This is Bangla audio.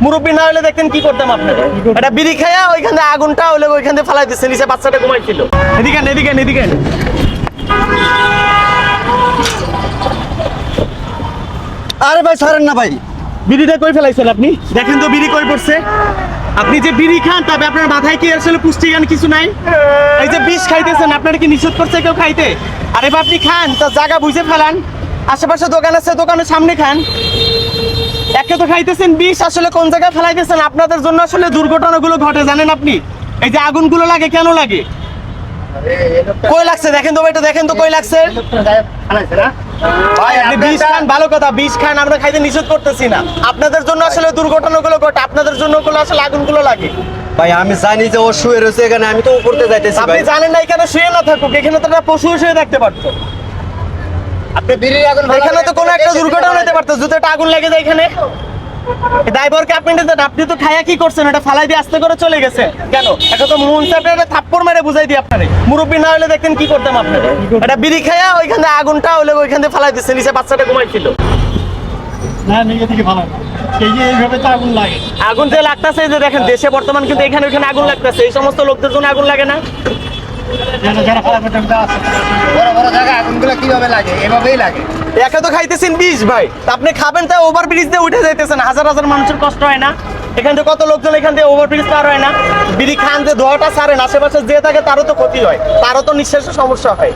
মুরব্বী না হলে দেখতেন কি করতাম আপনারা। এটা বিড়ি খায়া ওইখানে আগুনটা হলে ওইখানে ফেলাই দিচ্ছে, নিচে বাচ্চাটা ঘুমাইছিল। এদিকে এদিকে এদিকে। আরে ভাই ছাড়েন না ভাই। বিড়িটা কই ফেলাইছেন আপনি? দেখেন তো বিড়ি কই পড়ছে। আপনি যে বিড়ি খান তবে আপনার মাথায় কি আসলে পুষ্টিজ্ঞান কিছু নাই? এই যে বিষ খাইতেছেন, আপনার কি নিষেধ করছে কেউ খাইতে? আরে বা আপনি খান তো জায়গা বুঝে ফেলান, আশেপাশে দোকান আছে দোকানের সামনে খান। একে তো খাইতেছেন বিষ, আসলে কোন জায়গায় ফেলাইতেছেন? আপনাদের জন্য আসলে দুর্ঘটনাগুলো ঘটে জানেন আপনি? এই যে আগুনগুলো লাগে কেন লাগে? কই লাগছে দেখেন তো, এটা দেখেন তো কই লাগছে। ভাই আপনি বিষ খান ভালো কথা, বিষ খান, আমরা খাইতে নিষেধ করতেছি না। আপনাদের জন্য আসলে দুর্ঘটনাগুলো ঘটে, আপনাদের জন্য আসলে আগুনগুলো লাগে। ভাই আমি জানি যে ও শুয়ে রয়েছে এখানে, আমি তো উপরতে যাইতেছি আপনি ভাই। জানেন না এখানে শুয়ে না থাকুক, এখানে তো একটা পশু শুয়ে দেখতে পারতো। আপনি বিড়ির আগুন এখানে তো কোনো একটা দুর্ঘটনা হতে পারতো, যদি একটা আগুন লেগে যায় এখানে। ড্রাইভারকে আপনি দেন, আপনি তো খায়া কি করছেন? এটা ফালাই দিয়ে আস্তে করে চলে গেছে কেন? এটা তো মন চাপে থাপ্পড় মেরে বুঝাই দিই আপনারে। মুরব্বী না হলে দেখতেন কি করতাম আপনারা। এটা বিড়ি খায়া ওইখানে আগুনটা হলে ওইখানে ফেলাই দিচ্ছে, নিচে বাচ্চাটা ঘুমাইছিল। না নিজে থেকে ভালো না, এই যে এইভাবে তো আগুন লাগে। আগুন যে লাগতেছে, যে দেখেন দেশে বর্তমান কিন্তু এখানে ওইখানে আগুন লাগতেছে, এই সমস্ত লোকদের জন্য আগুন লাগে না? যারা খারাপ আছে বড় বড় জায়গায় আগুনগুলো কিভাবে লাগে? এভাবেই লাগে। একে তো খাইতেছেন বিষ ভাই, তা আপনি খাবেন তা ওভার ব্রিজ দিয়ে উঠে যাইতেছেন, হাজার হাজার মানুষের কষ্ট হয় না? এখান থেকে কত লোকজন এখান থেকে ওভার ব্রিজ পার হয় না? বিড়ি খান যে ধোয়াটা ছাড়েন, আশেপাশে যে থাকে তারও তো ক্ষতি হয়, তারও তো নিঃশ্বাসের সমস্যা হয়।